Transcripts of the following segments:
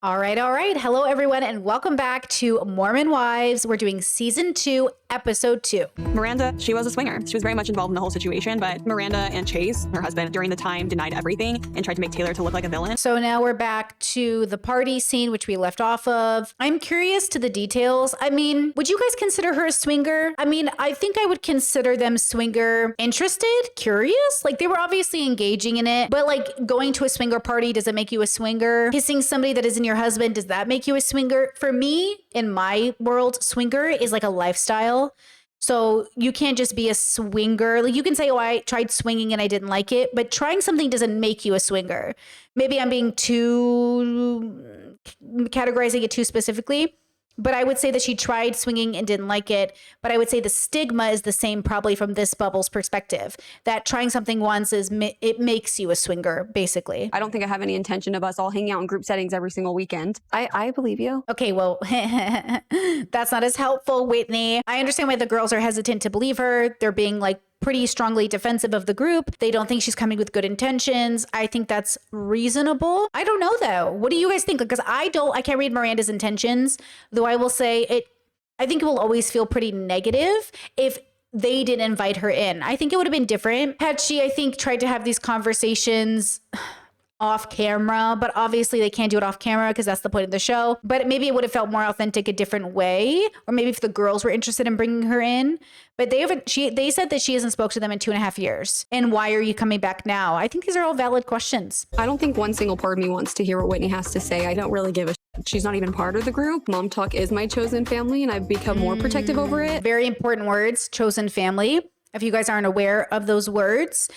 All right, all right. Hello, everyone, and welcome back to Mormon Wives. We're doing season 2, episode 2. Miranda, she was a swinger. She was very much involved in the whole situation, but Miranda and Chase, her husband, during the time denied everything and tried to make Taylor to look like a villain. So now we're back to the party scene, which we left off of. I'm curious to the details. I mean, would you guys consider her a swinger? I mean, I think I would consider them swinger interested, curious. Like, they were obviously engaging in it, but like going to a swinger party, does it make you a swinger? Kissing somebody that isn't your husband, does that make you a swinger? For me, in my world, swinger is like a lifestyle. So you can't just be a swinger. Like, you can say, oh, I tried swinging and I didn't like it, but trying something doesn't make you a swinger. Maybe I'm being categorizing it too specifically. But I would say that she tried swinging and didn't like it. But I would say the stigma is the same probably from this bubble's perspective. That trying something once it makes you a swinger, basically. I don't think I have any intention of us all hanging out in group settings every single weekend. I believe you. Okay, well, that's not as helpful, Whitney. I understand why the girls are hesitant to believe her. They're being like pretty strongly defensive of the group. They don't think she's coming with good intentions. I think that's reasonable. I don't know though. What do you guys think? Because I can't read Miranda's intentions, though I will say I think it will always feel pretty negative if they didn't invite her in. I think it would have been different had she, I think, tried to have these conversations off camera, but obviously they can't do it off camera because that's the point of the show. But maybe it would have felt more authentic a different way, or maybe if the girls were interested in bringing her in. But they said that she hasn't spoke to them in 2.5 years. And why are you coming back now? I think these are all valid questions. I don't think one single part of me wants to hear what Whitney has to say. I don't really give a shit. She's not even part of the group. Mom Talk is my chosen family, and I've become more protective over it. Very important words, chosen family. If you guys aren't aware of those words,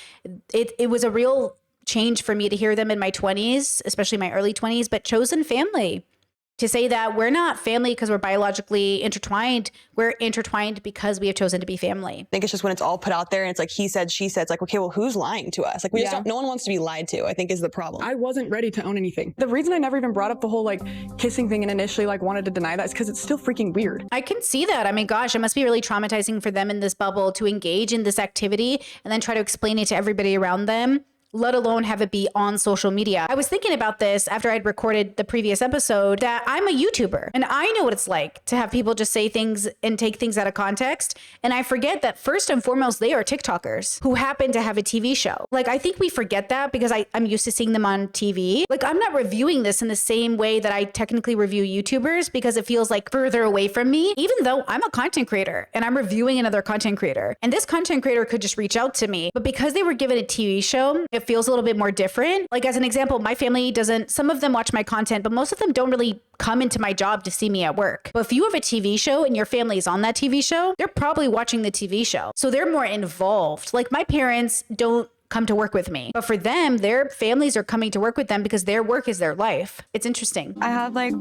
it was a real change for me to hear them in my 20s, especially my early 20s, but chosen family. To say that we're not family because we're biologically intertwined, we're intertwined because we have chosen to be family. I think it's just when it's all put out there and it's like he said, she said, it's like, okay, well, who's lying to us? Like, we just don't, no one wants to be lied to, I think is the problem. I wasn't ready to own anything. The reason I never even brought up the whole like kissing thing and initially like wanted to deny that is because it's still freaking weird. I can see that. I mean, gosh, it must be really traumatizing for them in this bubble to engage in this activity and then try to explain it to everybody around them, let alone have it be on social media. I was thinking about this after I'd recorded the previous episode that I'm a YouTuber and I know what it's like to have people just say things and take things out of context. And I forget that first and foremost, they are TikTokers who happen to have a TV show. Like, I think we forget that because I'm used to seeing them on TV. Like, I'm not reviewing this in the same way that I technically review YouTubers because it feels like further away from me, even though I'm a content creator and I'm reviewing another content creator. And this content creator could just reach out to me. But because they were given a TV show, it feels a little bit more different. Like, as an example, my family some of them watch my content, but most of them don't really come into my job to see me at work. But if you have a TV show and your family is on that TV show, they're probably watching the TV show. So they're more involved. Like, my parents don't come to work with me, but for them, their families are coming to work with them because their work is their life. It's interesting. I had like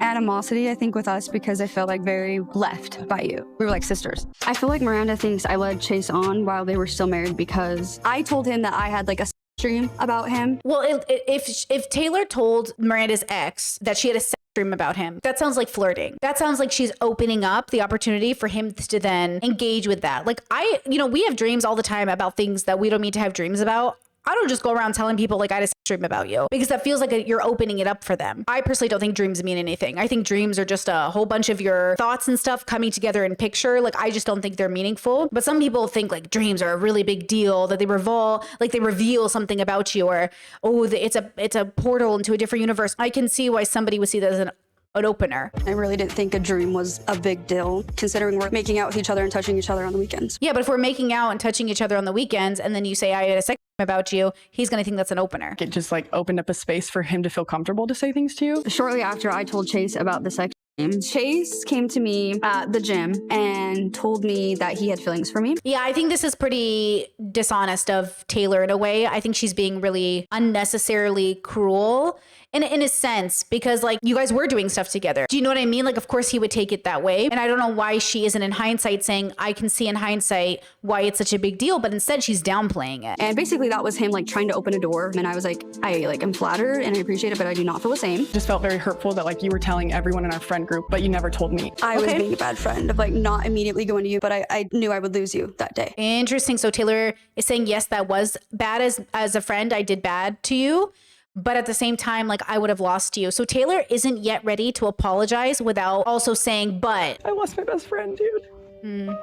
animosity, I think, with us because I felt like very left by you. We were like sisters. I feel like Miranda thinks I led Chase on while they were still married because I told him that I had like a dream about him. Well, if Taylor told Miranda's ex that she had a sex dream about him, that sounds like flirting. That sounds like she's opening up the opportunity for him to then engage with that. Like, we have dreams all the time about things that we don't need to have dreams about. I don't just go around telling people like I had a sex dream about you because that feels like you're opening it up for them. I personally don't think dreams mean anything. I think dreams are just a whole bunch of your thoughts and stuff coming together in picture. Like, I just don't think they're meaningful. But some people think like dreams are a really big deal, that they reveal something about you, or it's a portal into a different universe. I can see why somebody would see that as an opener. I really didn't think a dream was a big deal, considering we're making out with each other and touching each other on the weekends. Yeah, but if we're making out and touching each other on the weekends, and then you say I had a sex dream about you, he's gonna think that's an opener. It just like opened up a space for him to feel comfortable to say things to you. Shortly after I told Chase about the sex dream, Chase came to me at the gym and told me that he had feelings for me. Yeah, I think this is pretty dishonest of Taylor in a way. I think she's being really unnecessarily cruel in a sense, because like you guys were doing stuff together. Do you know what I mean? Like, of course he would take it that way. And I don't know why she isn't in hindsight saying, I can see in hindsight why it's such a big deal, but instead she's downplaying it. And basically that was him like trying to open a door. And I was like, I am flattered and I appreciate it, but I do not feel the same. Just felt very hurtful that like you were telling everyone in our friend group, but you never told me. I was being a bad friend of like not immediately going to you, but I knew I would lose you that day. Interesting. So Taylor is saying, yes, that was bad as a friend. I did bad to you. but at the same time, like I would have lost you. So Taylor isn't yet ready to apologize without also saying, but. I lost my best friend, dude.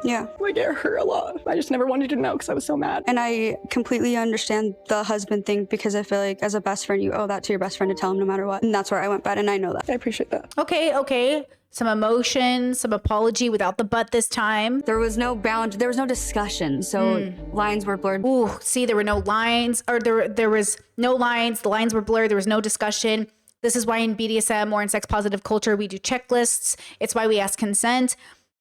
Yeah. Like, it hurt a lot. I just never wanted you to know because I was so mad. And I completely understand the husband thing because I feel like as a best friend, you owe that to your best friend to tell him no matter what. And that's where I went bad, and I know that. I appreciate that. Okay. Some emotion, some apology without the but this time. There was no there was no discussion, so lines were blurred. Ooh, see, there were no lines, or there was no lines. The lines were blurred. There was no discussion. This is why in BDSM or in sex positive culture, we do checklists. It's why we ask consent.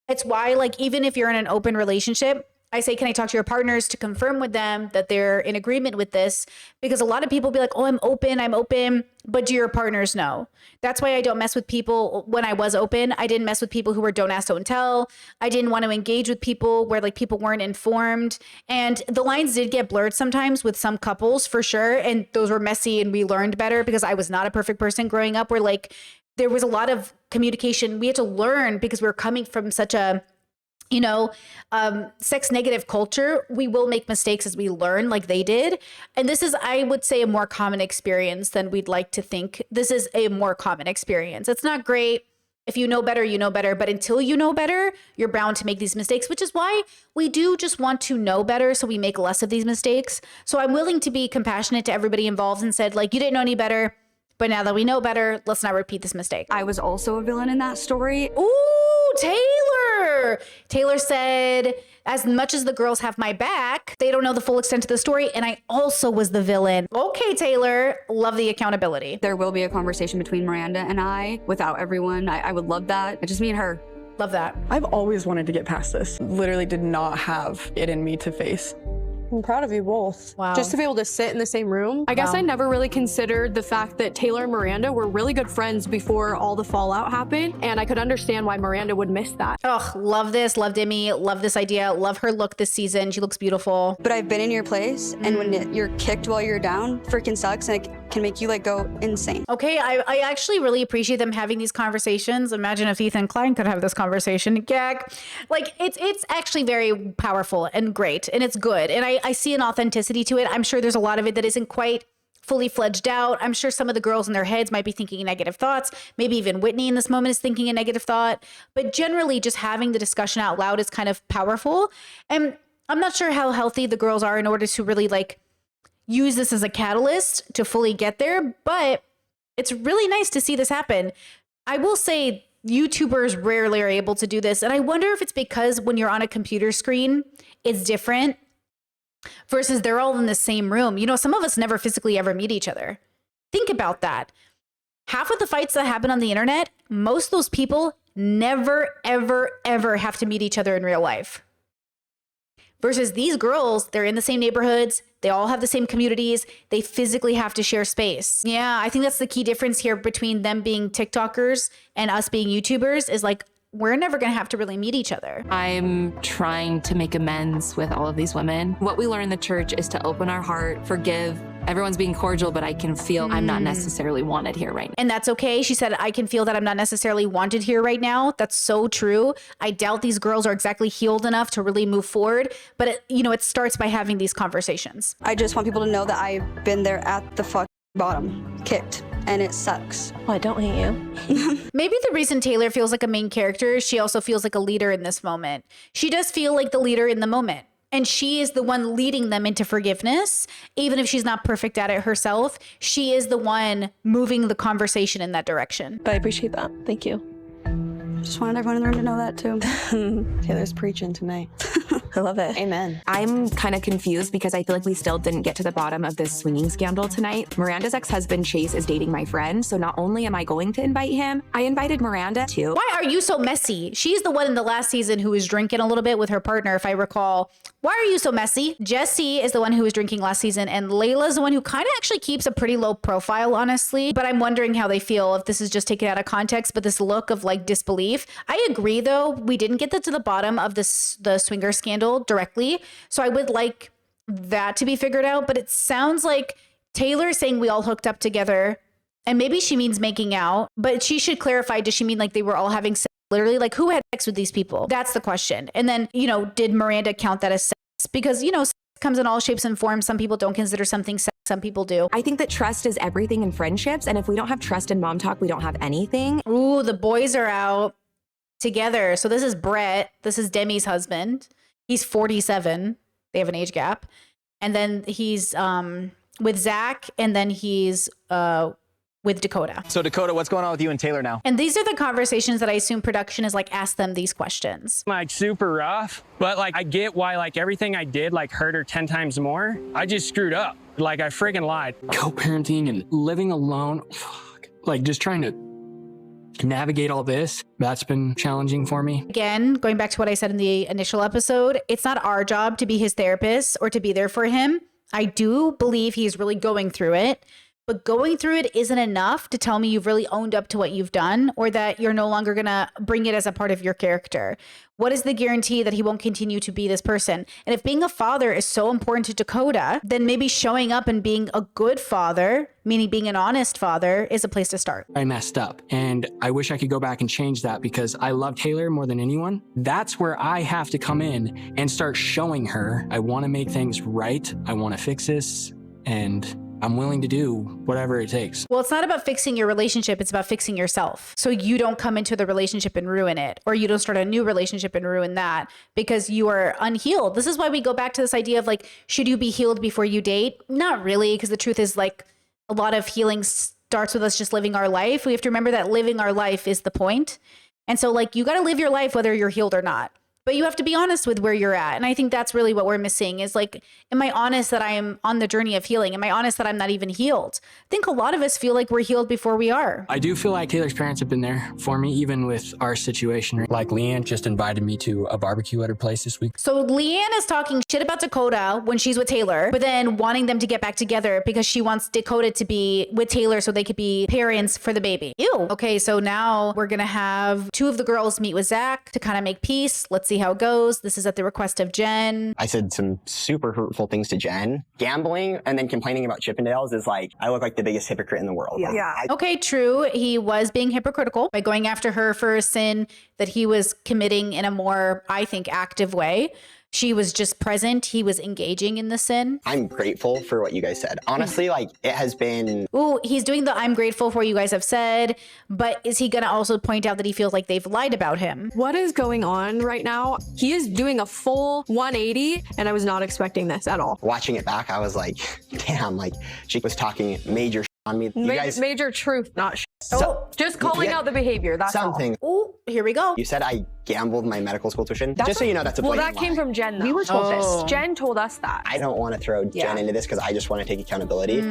It's why, like, even if you're in an open relationship, I say, can I talk to your partners to confirm with them that they're in agreement with this? Because a lot of people be like, oh, I'm open, but do your partners know? That's why I don't mess with people. When I was open, I didn't mess with people who were don't ask, don't tell. I didn't want to engage with people where like people weren't informed. And the lines did get blurred sometimes with some couples for sure. And those were messy, and we learned better because I was not a perfect person growing up, where like there was a lot of communication. We had to learn because we were coming from such a, sex negative culture. We will make mistakes as we learn, like they did. And this is, I would say, a more common experience than we'd like to think. This is a more common experience. It's not great. If you know better, you know better. But until you know better, you're bound to make these mistakes, which is why we do just want to know better so we make less of these mistakes. So I'm willing to be compassionate to everybody involved and said, like, you didn't know any better. But now that we know better, let's not repeat this mistake. I was also a villain in that story. Ooh, Taylor. Taylor said, as much as the girls have my back, they don't know the full extent of the story. And I also was the villain. Okay, Taylor. Love the accountability. There will be a conversation between Miranda and I without everyone. I would love that. It's just me and her. Love that. I've always wanted to get past this. Literally did not have it in me to face. I'm proud of you both. Wow. Just to be able to sit in the same room. I guess I never really considered the fact that Taylor and Miranda were really good friends before all the fallout happened. And I could understand why Miranda would miss that. Oh, love this. Love Demi. Love this idea. Love her look this season. She looks beautiful. But I've been in your place, and when you're kicked while you're down, freaking sucks, and it can make you like go insane. Okay, I actually really appreciate them having these conversations. Imagine if Ethan Klein could have this conversation. Gag. Like, it's actually very powerful and great, and it's good. And I see an authenticity to it. I'm sure there's a lot of it that isn't quite fully fledged out. I'm sure some of the girls in their heads might be thinking negative thoughts. Maybe even Whitney in this moment is thinking a negative thought. But generally, just having the discussion out loud is kind of powerful. And I'm not sure how healthy the girls are in order to really like use this as a catalyst to fully get there. But it's really nice to see this happen. I will say YouTubers rarely are able to do this. And I wonder if it's because when you're on a computer screen, it's different versus they're all in the same room. You know, some of us never physically ever meet each other. Think about that. Half of the fights that happen on the internet, most of those people never, ever, ever have to meet each other in real life. Versus these girls, they're in the same neighborhoods. They all have the same communities. They physically have to share space. Yeah, I think that's the key difference here between them being TikTokers and us being YouTubers is like, we're never going to have to really meet each other. I'm trying to make amends with all of these women. What we learn in the church is to open our heart, forgive. Everyone's being cordial, but I can feel I'm not necessarily wanted here right now. And that's okay. She said, I can feel that I'm not necessarily wanted here right now. That's so true. I doubt these girls are exactly healed enough to really move forward. But, it starts by having these conversations. I just want people to know that I've been there at the bottom, kicked. And it sucks. Well, I don't hate you. Maybe the reason Taylor feels like a main character is she also feels like a leader in this moment. She does feel like the leader in the moment. And she is the one leading them into forgiveness. Even if she's not perfect at it herself, she is the one moving the conversation in that direction. But I appreciate that. Thank you. Just wanted everyone in the room to know that too. Taylor's preaching tonight. I love it. Amen. I'm kind of confused because I feel like we still didn't get to the bottom of this swinging scandal tonight. Miranda's ex-husband, Chase, is dating my friend. So not only am I going to invite him, I invited Miranda too. Why are you so messy? She's the one in the last season who was drinking a little bit with her partner, if I recall. Why are you so messy? Jessie is the one who was drinking last season, and Layla's the one who kind of actually keeps a pretty low profile, honestly. But I'm wondering how they feel if this is just taken out of context, but this look of like disbelief. I agree, though. We didn't get to the bottom of the swinger scandal directly. So I would like that to be figured out. But it sounds like Taylor saying we all hooked up together, and maybe she means making out, but she should clarify, does she mean like they were all having sex? Literally, like who had sex with these people? That's the question. And then, did Miranda count that as sex? Because, sex comes in all shapes and forms. Some people don't consider something sex, some people do. I think that trust is everything in friendships. And if we don't have trust in Mom Talk, we don't have anything. Ooh, the boys are out together. So this is Brett. This is Demi's husband. He's 47. They have an age gap. And then he's with Zach, and then he's with Dakota. So Dakota, what's going on with you and Taylor now? And these are the conversations that I assume production is like, ask them these questions. Like super rough, but like I get why like everything I did like hurt her 10 times more. I just screwed up. Like I friggin' lied. Co-parenting and living alone, like just trying to navigate all this, that's been challenging for me. Again, going back to what I said in the initial episode, it's not our job to be his therapist or to be there for him. I do believe he's really going through it. But going through it isn't enough to tell me you've really owned up to what you've done or that you're no longer going to bring it as a part of your character. What is the guarantee that he won't continue to be this person? And if being a father is so important to Dakota, then maybe showing up and being a good father, meaning being an honest father, is a place to start. I messed up and I wish I could go back and change that because I love Taylor more than anyone. That's where I have to come in and start showing her I want to make things right. I want to fix this, and I'm willing to do whatever it takes. Well, it's not about fixing your relationship. It's about fixing yourself. So you don't come into the relationship and ruin it, or you don't start a new relationship and ruin that because you are unhealed. This is why we go back to this idea of like, should you be healed before you date? Not really, because the truth is like a lot of healing starts with us just living our life. We have to remember that living our life is the point. And so like, you got to live your life whether you're healed or not. But you have to be honest with where you're at. And I think that's really what we're missing is like, am I honest that I am on the journey of healing? Am I honest that I'm not even healed? I think a lot of us feel like we're healed before we are. I do feel like Taylor's parents have been there for me, even with our situation. Like Leanne just invited me to a barbecue at her place this week. So Leanne is talking shit about Dakota when she's with Taylor, but then wanting them to get back together because she wants Dakota to be with Taylor so they could be parents for the baby. Ew. Okay, so now we're going to have two of the girls meet with Zach to kind of make peace. Let's see how it goes. This is at the request of Jen. I said some super hurtful things to Jen. Gambling and then complaining about Chippendales is like, I look like the biggest hypocrite in the world. Yeah. Okay, true. He was being hypocritical by going after her for a sin that he was committing in a more, I think, active way. She was just present. He was engaging in the sin. I'm grateful for what you guys said. Honestly, like it has been... Ooh, he's doing the I'm grateful for what you guys have said, but is he going to also point out that he feels like they've lied about him? What is going on right now? He is doing a full 180, and I was not expecting this at all. Watching it back, I was like, damn, like she was talking major on me. Major truth, not just calling out the behavior. That's something. Oh, here we go. You said I gambled my medical school tuition. Just so you know, that's a well, blatant that came lie. from Jen, though. We were told this. Jen told us that. I don't want to throw Jen into this because I just want to take accountability.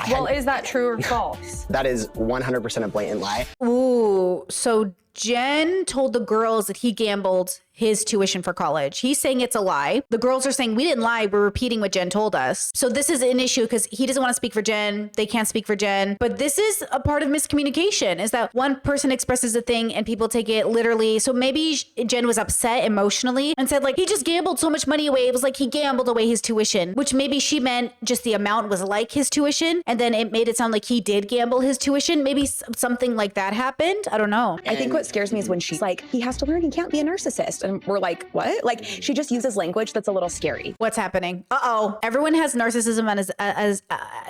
Well, is that true or false? That is 100% a blatant lie. Ooh, so Jen told the girls that he gambled his tuition for college. He's saying it's a lie. The girls are saying we didn't lie. We're repeating what Jen told us. So this is an issue because he doesn't want to speak for Jen. They can't speak for Jen. But this is a part of miscommunication is that one person expresses a thing and people take it literally. So maybe Jen was upset emotionally and said like, he just gambled so much money away. It was like he gambled away his tuition, which maybe she meant just the amount was like his tuition. And then it made it sound like he did gamble his tuition. Maybe something like that happened. I don't know. I think what scares me is when she's like, he has to learn, he can't be a narcissist. And we're like, what? Like she just uses language that's a little scary. What's happening? Uh-oh. Everyone has narcissism as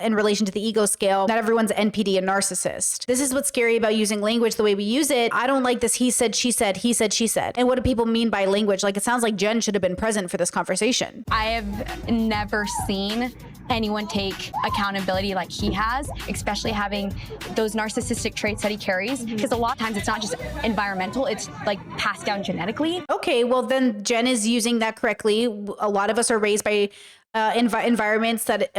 in relation to the ego scale. Not everyone's NPD a narcissist. This is what's scary about using language the way we use it. I don't like this he said, she said, he said, she said. And what do people mean by language? Like it sounds like Jen should have been present for this conversation. I have never seen anyone take accountability like he has, especially having those narcissistic traits that he carries. Because a lot of times it's not just environmental, it's like passed down genetically. Okay, well then Jen is using that correctly. A lot of us are raised by environments that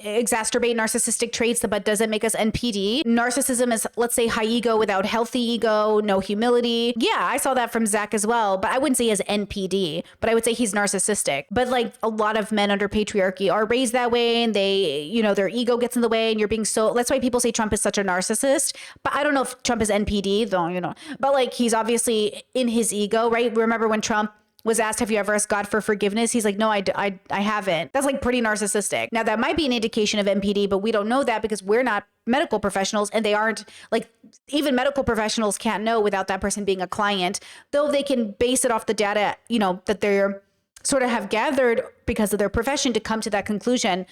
exacerbate narcissistic traits, but doesn't make us NPD. Narcissism is, let's say, high ego without healthy ego, no humility. Yeah, I saw that from Zach as well, but I wouldn't say he has NPD, but I would say he's narcissistic. But like a lot of men under patriarchy are raised that way and they, you know, their ego gets in the way and you're being so, that's why people say Trump is such a narcissist. But I don't know if Trump is NPD though, you know, but like he's obviously in his ego, right? Remember when Trump was asked, have you ever asked God for forgiveness? He's like, no, I haven't. That's like pretty narcissistic. Now that might be an indication of NPD, but we don't know that because we're not medical professionals and they aren't like, even medical professionals can't know without that person being a client, though they can base it off the data, you know, that they're sort of have gathered because of their profession to come to that conclusion.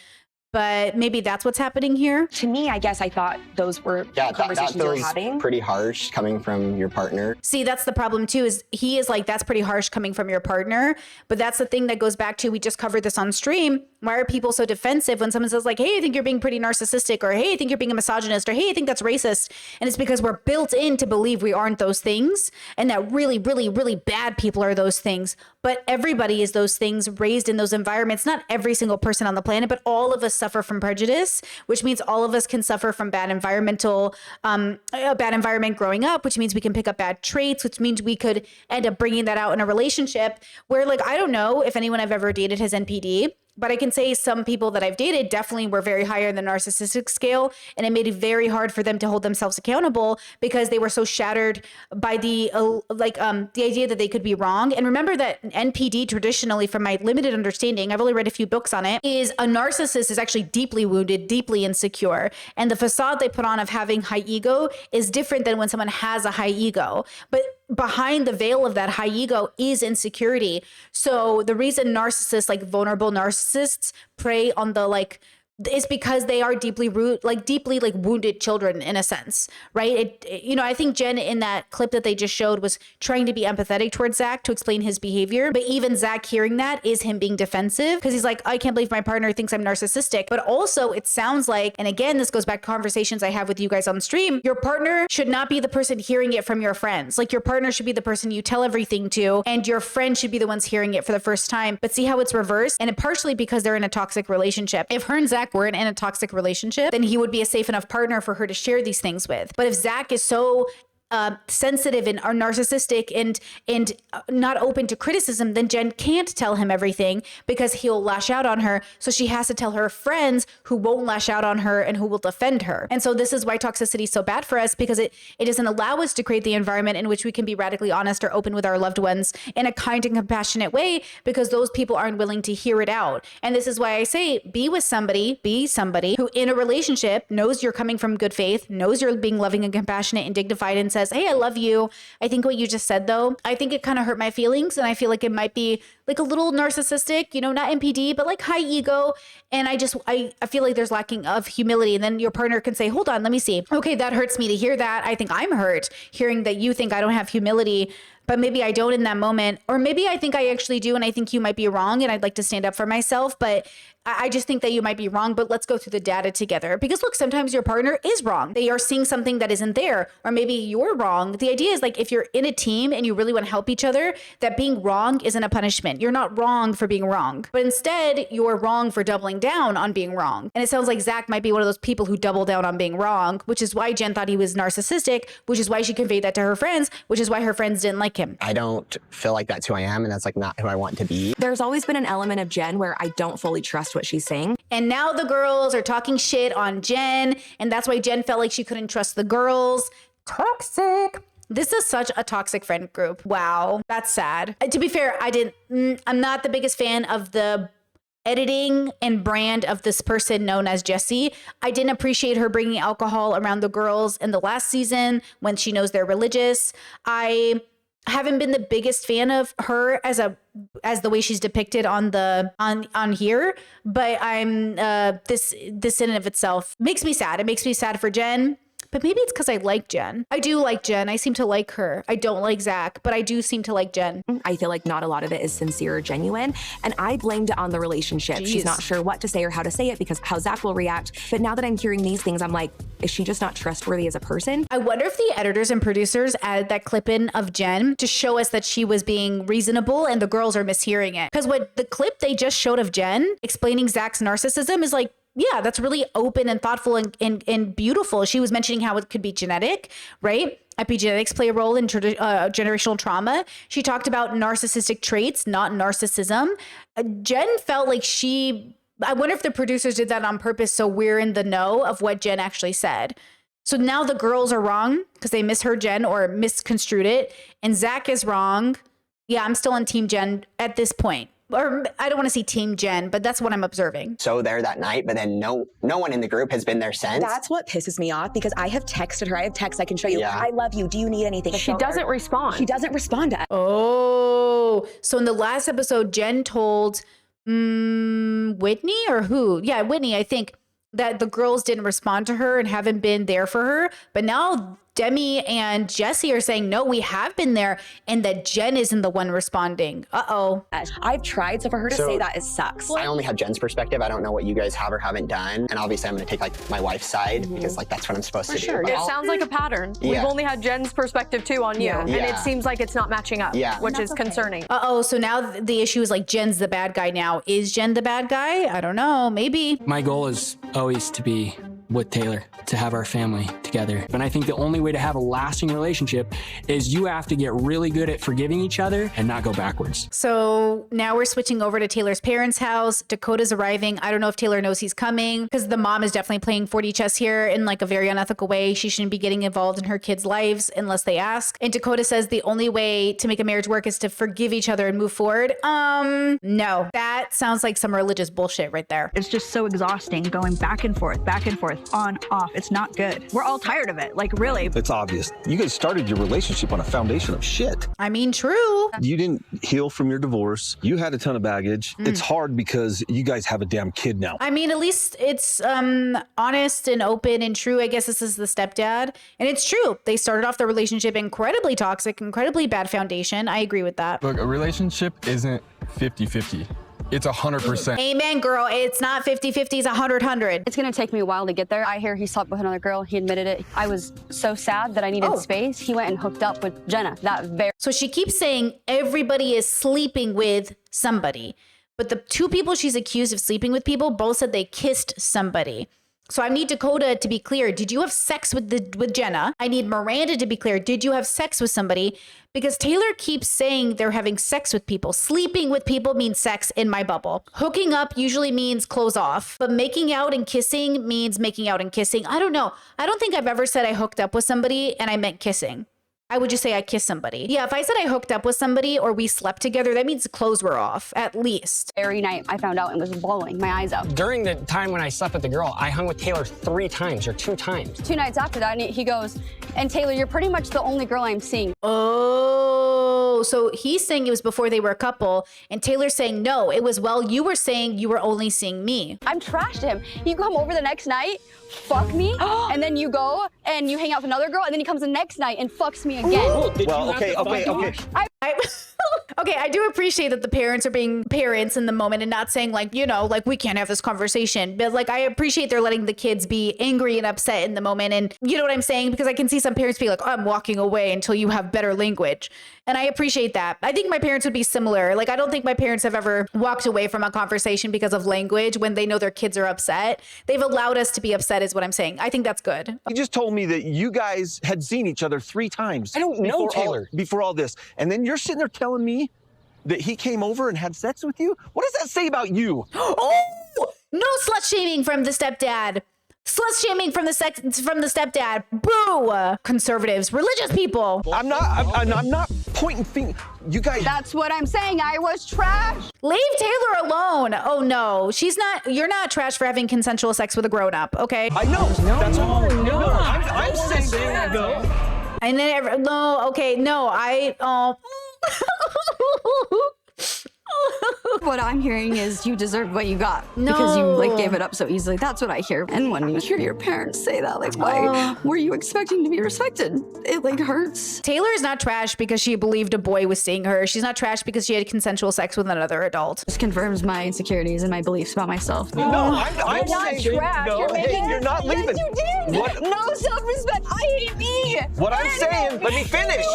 But maybe that's what's happening here. To me, I guess I thought those were conversations you were having. Pretty harsh coming from your partner. See, that's the problem too, is he is like, that's pretty harsh coming from your partner. But that's the thing that goes back to, we just covered this on stream. Why are people so defensive when someone says like, hey, I think you're being pretty narcissistic, or hey, I think you're being a misogynist, or hey, I think that's racist? And it's because we're built in to believe we aren't those things, and that really, really, really bad people are those things. But everybody is those things, raised in those environments. Not every single person on the planet, but all of us suffer from prejudice, which means all of us can suffer from bad bad environment growing up, which means we can pick up bad traits, which means we could end up bringing that out in a relationship where, like, I don't know if anyone I've ever dated has NPD, but I can say some people that I've dated definitely were very higher in the narcissistic scale, and it made it very hard for them to hold themselves accountable because they were so shattered by the idea that they could be wrong. And remember that NPD traditionally, from my limited understanding, I've only read a few books on it, is a narcissist is actually deeply wounded, deeply insecure. And the facade they put on of having high ego is different than when someone has a high ego. But behind the veil of that high ego is insecurity. So the reason narcissists, like vulnerable narcissists, prey on the is because they are deeply wounded children in a sense, right? I think Jen in that clip that they just showed was trying to be empathetic towards Zach to explain his behavior. But even Zach hearing that is him being defensive because he's like, I can't believe my partner thinks I'm narcissistic. But also it sounds like, and again, this goes back to conversations I have with you guys on stream, your partner should not be the person hearing it from your friends. Like your partner should be the person you tell everything to, and your friend should be the ones hearing it for the first time. But see how it's reversed? And partially because they're in a toxic relationship. If her and Zach weren't in a toxic relationship, then he would be a safe enough partner for her to share these things with. But if Zach is so sensitive and are narcissistic and not open to criticism, then Jen can't tell him everything because he'll lash out on her. So she has to tell her friends who won't lash out on her and who will defend her. And so this is why toxicity is so bad for us, because it doesn't allow us to create the environment in which we can be radically honest or open with our loved ones in a kind and compassionate way, because those people aren't willing to hear it out. And this is why I say, be somebody who in a relationship knows you're coming from good faith, knows you're being loving and compassionate and dignified, and says, hey, I love you. I think what you just said, though, I think it kind of hurt my feelings. And I feel like it might be like a little narcissistic, not NPD, but like high ego. And I feel like there's lacking of humility. And then your partner can say, hold on, let me see. Okay, that hurts me to hear that. I think I'm hurt hearing that you think I don't have humility, but maybe I don't in that moment. Or maybe I think I actually do, and I think you might be wrong, and I'd like to stand up for myself. But I just think that you might be wrong, but let's go through the data together. Because look, sometimes your partner is wrong. They are seeing something that isn't there, or maybe you're wrong. The idea is like, if you're in a team and you really want to help each other, that being wrong isn't a punishment. You're not wrong for being wrong, but instead you're wrong for doubling down on being wrong. And it sounds like Zach might be one of those people who double down on being wrong, which is why Jen thought he was narcissistic, which is why she conveyed that to her friends, which is why her friends didn't like him. I don't feel like that's who I am, and that's like not who I want to be. There's always been an element of Jen where I don't fully trust what she's saying. And now the girls are talking shit on Jen, and that's why Jen felt like she couldn't trust the girls. Toxic. This is such a toxic friend group. Wow, that's sad. To be fair, I'm not the biggest fan of the editing and brand of this person known as Jessie. I didn't appreciate her bringing alcohol around the girls in the last season when she knows they're religious. I haven't been the biggest fan of her as the way she's depicted on here, but I'm this in and of itself makes me sad. It makes me sad for Jen. But maybe it's because I like Jen. I do like Jen. I seem to like her. I don't like Zach, but I do seem to like Jen. I feel like not a lot of it is sincere or genuine. And I blamed it on the relationship. Jeez. She's not sure what to say or how to say it because how Zach will react. But now that I'm hearing these things, I'm like, is she just not trustworthy as a person? I wonder if the editors and producers added that clip in of Jen to show us that she was being reasonable and the girls are mishearing it. Because what the clip they just showed of Jen explaining Zach's narcissism is like, yeah, that's really open and thoughtful and beautiful. She was mentioning how it could be genetic, right? Epigenetics play a role in generational trauma. She talked about narcissistic traits, not narcissism. Jen felt like I wonder if the producers did that on purpose so we're in the know of what Jen actually said. So now the girls are wrong because they misheard Jen or misconstrued it, and Zach is wrong. Yeah, I'm still on Team Jen at this point. or I don't want to say Team Jen, but that's what I'm observing. So there that night, but then no one in the group has been there since. That's what pisses me off because I have texted her. I have texts I can show you. Yeah. I love you. Do you need anything? She doesn't respond. She doesn't respond to us. Oh, so in the last episode, Jen told Whitney or who? Yeah, Whitney, I think, that the girls didn't respond to her and haven't been there for her. But now Demi and Jesse are saying, no, we have been there, and that Jen isn't the one responding. Uh-oh. I've tried, so for her to say that, it sucks. I only have Jen's perspective. I don't know what you guys have or haven't done. And obviously I'm gonna take like my wife's side because like that's what I'm supposed to do. It sounds like a pattern. Yeah. We've only had Jen's perspective too on you. And it seems like it's not matching up, which is concerning. Uh-oh, so now the issue is like Jen's the bad guy now. Is Jen the bad guy? I don't know, maybe. My goal is always to be with Taylor, to have our family together. And I think the only way to have a lasting relationship is you have to get really good at forgiving each other and not go backwards. So now we're switching over to Taylor's parents' house. Dakota's arriving. I don't know if Taylor knows he's coming because the mom is definitely playing 4D chess here in like a very unethical way. She shouldn't be getting involved in her kids' lives unless they ask. And Dakota says the only way to make a marriage work is to forgive each other and move forward. No, that sounds like some religious bullshit right there. It's just so exhausting going back and forth, on, off. It's not good. We're all tired of it. Like, really. It's obvious. You guys started your relationship on a foundation of shit. I mean, true. You didn't heal from your divorce. You had a ton of baggage. It's hard because you guys have a damn kid now. I mean, at least it's honest and open and true. I guess this is the stepdad. And it's true. They started off the relationship incredibly toxic, incredibly bad foundation. I agree with that. Look, a relationship isn't 50-50. It's 100%. Amen, girl. It's not 50-50, it's 100-100. It's gonna take me a while to get there. I hear he slept with another girl. He admitted it. I was so sad that I needed space. He went and hooked up with Jenna. So she keeps saying everybody is sleeping with somebody. But the two people she's accused of sleeping with people both said they kissed somebody. So I need Dakota to be clear. Did you have sex with Jenna? I need Miranda to be clear. Did you have sex with somebody? Because Taylor keeps saying they're having sex with people. Sleeping with people means sex in my bubble. Hooking up usually means clothes off. But making out and kissing means making out and kissing. I don't know. I don't think I've ever said I hooked up with somebody and I meant kissing. I would just say I kissed somebody. Yeah, if I said I hooked up with somebody or we slept together, that means the clothes were off, at least. Every night I found out and was bawling my eyes out. During the time when I slept with the girl, I hung with Taylor 3 times or 2 times. 2 nights after that, he goes, and Taylor, you're pretty much the only girl I'm seeing. Oh, so he's saying it was before they were a couple, and Taylor's saying, no, it was while you were saying you were only seeing me. I'm trashed him. You come over the next night, fuck me, and then you go and you hang out with another girl, and then he comes the next night and fucks me again. Well, okay. Okay, I do appreciate that the parents are being parents in the moment and not saying like, you know, like we can't have this conversation. But like, I appreciate they're letting the kids be angry and upset in the moment. And you know what I'm saying? Because I can see some parents be like, oh, I'm walking away until you have better language. And I appreciate that. I think my parents would be similar. Like, I don't think my parents have ever walked away from a conversation because of language when they know their kids are upset. They've allowed us to be upset is what I'm saying. I think that's good. You just told me that you guys had seen each other 3 times. I don't know, Taylor. Before all this. And then you're sitting there telling me that he came over and had sex with you? What does that say about you? Oh, no slut shaming from the stepdad. Slut shaming from the stepdad. Boo! Conservatives, religious people. I'm not pointing fingers. You guys. That's what I'm saying. I was trash. Leave Taylor alone. Oh no, you're not trash for having consensual sex with a grown-up. Okay. I know. That's all. No. I'm saying that though. And then What I'm hearing is you deserve what you got because you like gave it up so easily. That's what I hear. And when you hear your parents say that, like, why were you expecting to be respected? It like hurts. Taylor is not trash because she believed a boy was seeing her. She's not trash because she had consensual sex with another adult. This confirms my insecurities and my beliefs about myself. No, I'm not saying trash. no. You're not leaving. Yes, you did. What? No self-respect. I hate me. What I'm saying. Let me finish.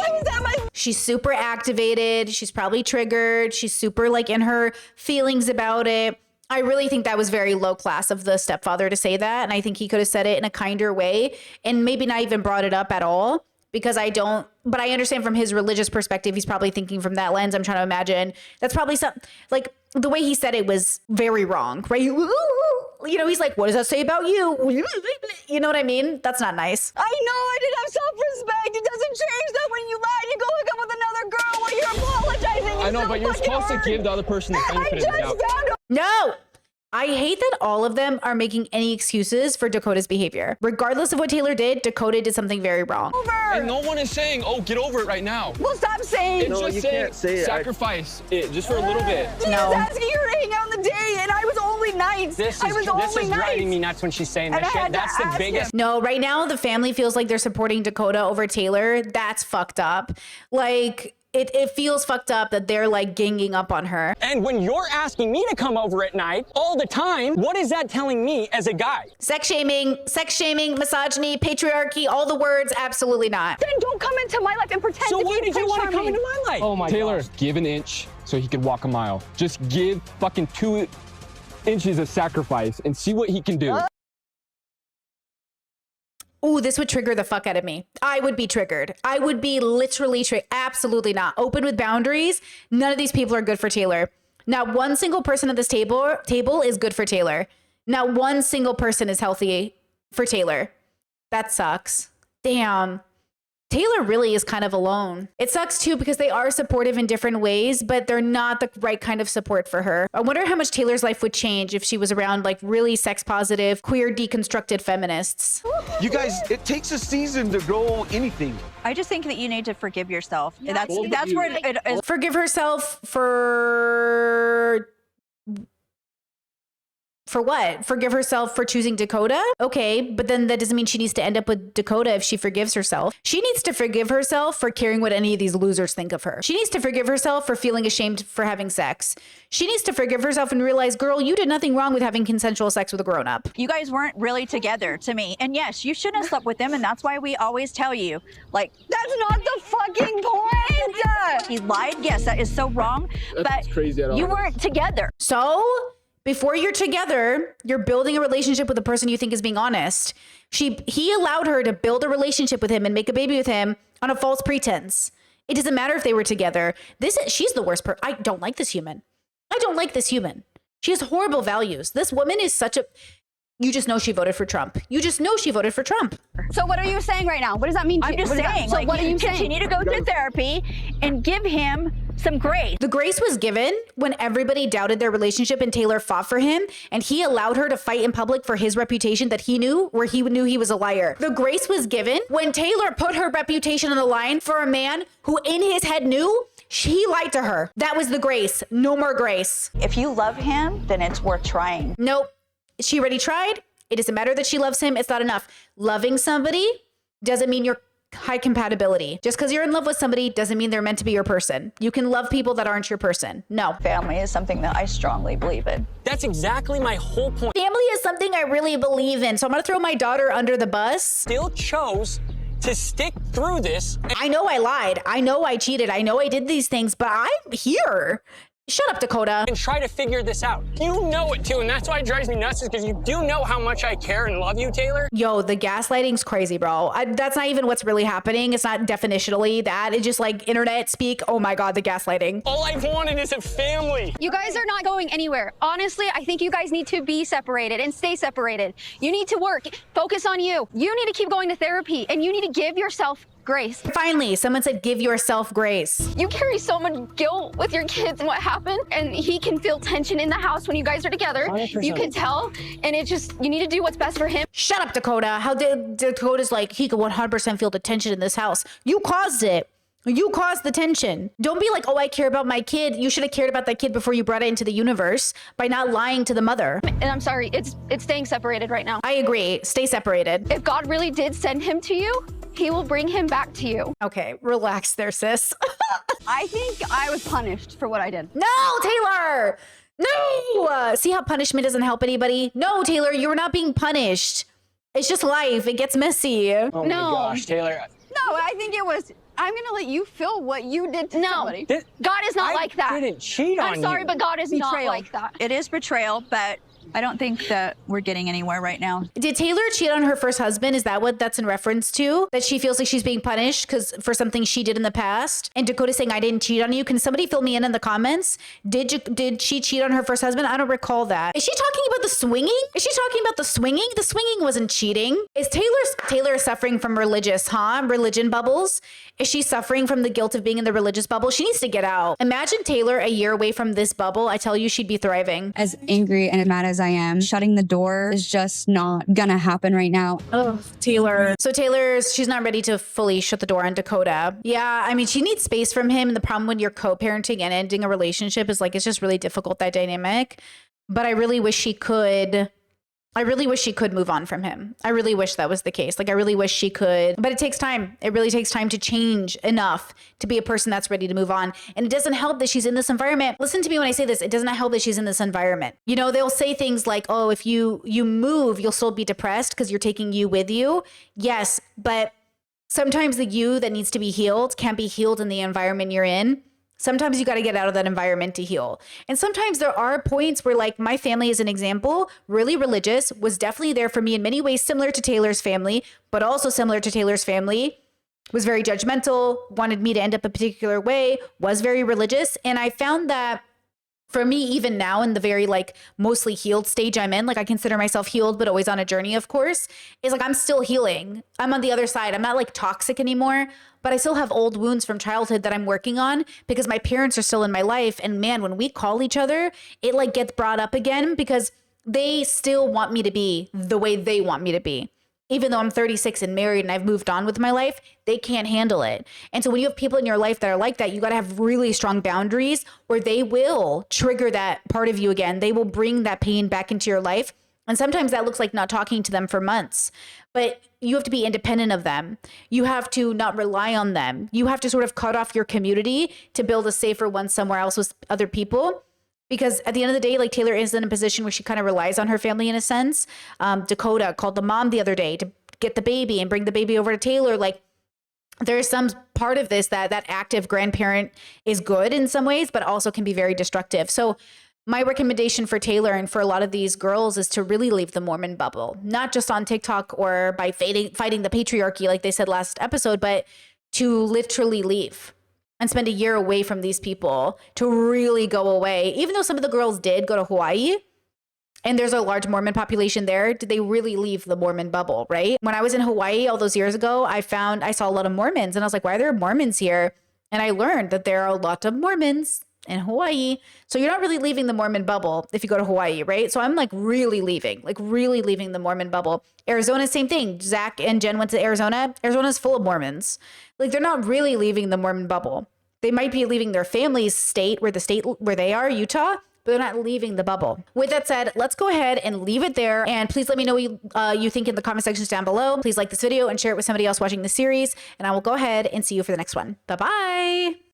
She's super activated. She's probably triggered. She's super like in her feelings about it. I really think that was very low class of the stepfather to say that. And I think he could have said it in a kinder way and maybe not even brought it up at all because but I understand from his religious perspective, he's probably thinking from that lens. I'm trying to imagine that's probably something like the way he said it was very wrong, right? You know, he's like, what does that say about you? You know what I mean? That's not nice. I know I didn't have self-respect. It doesn't change that when you lie, you go hook up with another girl while you're apologizing. I know, but you're supposed to give the other person the benefit of the doubt. No! I hate that all of them are making any excuses for Dakota's behavior. Regardless of what Taylor did, Dakota did something very wrong. And no one is saying, oh, get over it right now. Well, stop saying It's just saying, sacrifice it just for a little bit. She was asking you to hang out on the day, and I was only nice. This I was is only nice. driving me nuts when she's saying And this I had shit. to That's the ask biggest. No, right now the family feels like they're supporting Dakota over Taylor. That's fucked up. Like, it feels fucked up that they're like ganging up on her. And when you're asking me to come over at night all the time, what is that telling me as a guy? Sex shaming, misogyny, patriarchy, all the words, absolutely not. Then don't come into my life and pretend So to why be did you want to Prince come into Charming. my life? Oh my Taylor, give an inch so he could walk a mile. Just give fucking 2 inches of sacrifice and see what he can do. Ooh, this would trigger the fuck out of me. I would be triggered. I would be literally absolutely not. Open with boundaries. None of these people are good for Taylor. Not one single person at this table is good for Taylor. Not one single person is healthy for Taylor. That sucks. Damn. Taylor really is kind of alone. It sucks too because they are supportive in different ways, but they're not the right kind of support for her. I wonder how much Taylor's life would change if she was around like really sex positive, queer deconstructed feminists. You guys, it takes a season to grow anything. I just think that you need to forgive yourself. That's where it is. Forgive herself for what? Forgive herself for choosing Dakota? Okay, but then that doesn't mean she needs to end up with Dakota if she forgives herself. She needs to forgive herself for caring what any of these losers think of her. She needs to forgive herself for feeling ashamed for having sex. She needs to forgive herself and realize, girl, you did nothing wrong with having consensual sex with a grown-up. You guys weren't really together to me. And yes, you shouldn't have slept with him, and that's why we always tell you, like, that's not the fucking point! He lied, yes, that is so wrong, but crazy at all. you weren't together. So, before you're together, you're building a relationship with the person you think is being honest. He allowed her to build a relationship with him and make a baby with him on a false pretense. It doesn't matter if they were together. She's the worst person. I don't like this human. I don't like this human. She has horrible values. This woman is such a... You just know she voted for Trump. You just know she voted for Trump. So what are you saying right now? What does that mean? I'm just saying, So what are you saying? Continue to go to therapy and give him some grace. The grace was given when everybody doubted their relationship and Taylor fought for him, and he allowed her to fight in public for his reputation that he knew, where he knew he was a liar. The grace was given when Taylor put her reputation on the line for a man who in his head knew he lied to her. That was the grace. No more grace. If you love him, then it's worth trying. Nope. She already tried. It doesn't matter that she loves him. It's not enough. Loving somebody doesn't mean you're high compatibility. Just because you're in love with somebody doesn't mean they're meant to be your person. You can love people that aren't your person. No. Family is something that I strongly believe in. That's exactly my whole point. Family is something I really believe in. So I'm going to throw my daughter under the bus. Still chose to stick through this. I know I lied. I know I cheated. I know I did these things, but I'm here. Shut up, Dakota. And try to figure this out. You know it too, and that's why it drives me nuts, is because you do know how much I care and love you, Taylor. Yo, the gaslighting's crazy, bro. That's not even what's really happening. It's not definitionally that. It's just like internet speak. Oh my God, the gaslighting. All I've wanted is a family. You guys are not going anywhere. Honestly, I think you guys need to be separated and stay separated. You need to work. Focus on you. You need to keep going to therapy, and you need to give yourself grace. Finally, someone said, give yourself grace. You carry so much guilt with your kids and what happened, and he can feel tension in the house when you guys are together. 100%. You can tell, and it's just, you need to do what's best for him. Shut up, Dakota. How did Dakota's like, he could 100% feel the tension in this house. You caused it. You caused the tension. Don't be like, oh, I care about my kid. You should have cared about that kid before you brought it into the universe by not lying to the mother. And I'm sorry, it's staying separated right now. I agree. Stay separated. If God really did send him to you, he will bring him back to you. Okay, relax there, sis. I think I was punished for what I did. No, Taylor! No! See how punishment doesn't help anybody? No, Taylor, you're not being punished. It's just life. It gets messy. Oh my gosh, Taylor. No, I think it was, I'm going to let you feel what you did to somebody. God is not like that. I didn't cheat on you. I'm sorry, but God is not like that. It is betrayal, but I don't think that we're getting anywhere right now. Did Taylor cheat on her first husband? Is that what that's in reference to? That she feels like she's being punished because for something she did in the past? And Dakota saying, I didn't cheat on you. Can somebody fill me in the comments? Did she cheat on her first husband? I don't recall that. Is she talking about the swinging? Is she talking about the swinging? The swinging wasn't cheating. Is Taylor suffering from religion bubbles? Is she suffering from the guilt of being in the religious bubble? She needs to get out. Imagine Taylor a year away from this bubble. I tell you, she'd be thriving. As angry and mad as I am, shutting the door is just not gonna happen right now. Oh, Taylor. So she's not ready to fully shut the door on Dakota. Yeah, I mean, she needs space from him. And the problem when you're co-parenting and ending a relationship is like, it's just really difficult, that dynamic. But I really wish she could move on from him. I really wish that was the case. Like, I really wish she could, but it takes time. It really takes time to change enough to be a person that's ready to move on. And it doesn't help that she's in this environment. Listen to me when I say this. It doesn't help that she's in this environment. You know, they'll say things like, oh, if you move, you'll still be depressed because you're taking you with you. Yes, but sometimes the you that needs to be healed can't be healed in the environment you're in. Sometimes you got to get out of that environment to heal. And sometimes there are points where, like, my family as an example, really religious, was definitely there for me in many ways, similar to Taylor's family, but also similar to Taylor's family, was very judgmental, wanted me to end up a particular way, was very religious. And I found that for me, even now in the very like mostly healed stage I'm in, like I consider myself healed, but always on a journey, of course, is like I'm still healing. I'm on the other side. I'm not like toxic anymore, but I still have old wounds from childhood that I'm working on because my parents are still in my life. And man, when we call each other, it like gets brought up again because they still want me to be the way they want me to be. Even though I'm 36 and married and I've moved on with my life, they can't handle it. And so when you have people in your life that are like that, you got to have really strong boundaries where they will trigger that part of you again. They will bring that pain back into your life. And sometimes that looks like not talking to them for months, but you have to be independent of them. You have to not rely on them. You have to sort of cut off your community to build a safer one somewhere else with other people. Because at the end of the day, like Taylor is in a position where she kind of relies on her family in a sense. Dakota called the mom the other day to get the baby and bring the baby over to Taylor. Like there's some part of this that active grandparent is good in some ways, but also can be very destructive. So my recommendation for Taylor and for a lot of these girls is to really leave the Mormon bubble, not just on TikTok or by fighting the patriarchy, like they said last episode, but to literally leave and spend a year away from these people, to really go away. Even though some of the girls did go to Hawaii and there's a large Mormon population there, did they really leave the Mormon bubble, right? When I was in Hawaii all those years ago, I saw a lot of Mormons and I was like, why are there Mormons here? And I learned that there are a lot of Mormons in Hawaii. So you're not really leaving the Mormon bubble if you go to Hawaii, right? So I'm like really leaving the Mormon bubble. Arizona, same thing. Zach and Jen went to Arizona. Arizona's full of Mormons. Like they're not really leaving the Mormon bubble. They might be leaving their family's state where they are, Utah, but they're not leaving the bubble. With that said, let's go ahead and leave it there. And please let me know what you think in the comment sections down below. Please like this video and share it with somebody else watching the series. And I will go ahead and see you for the next one. Bye-bye.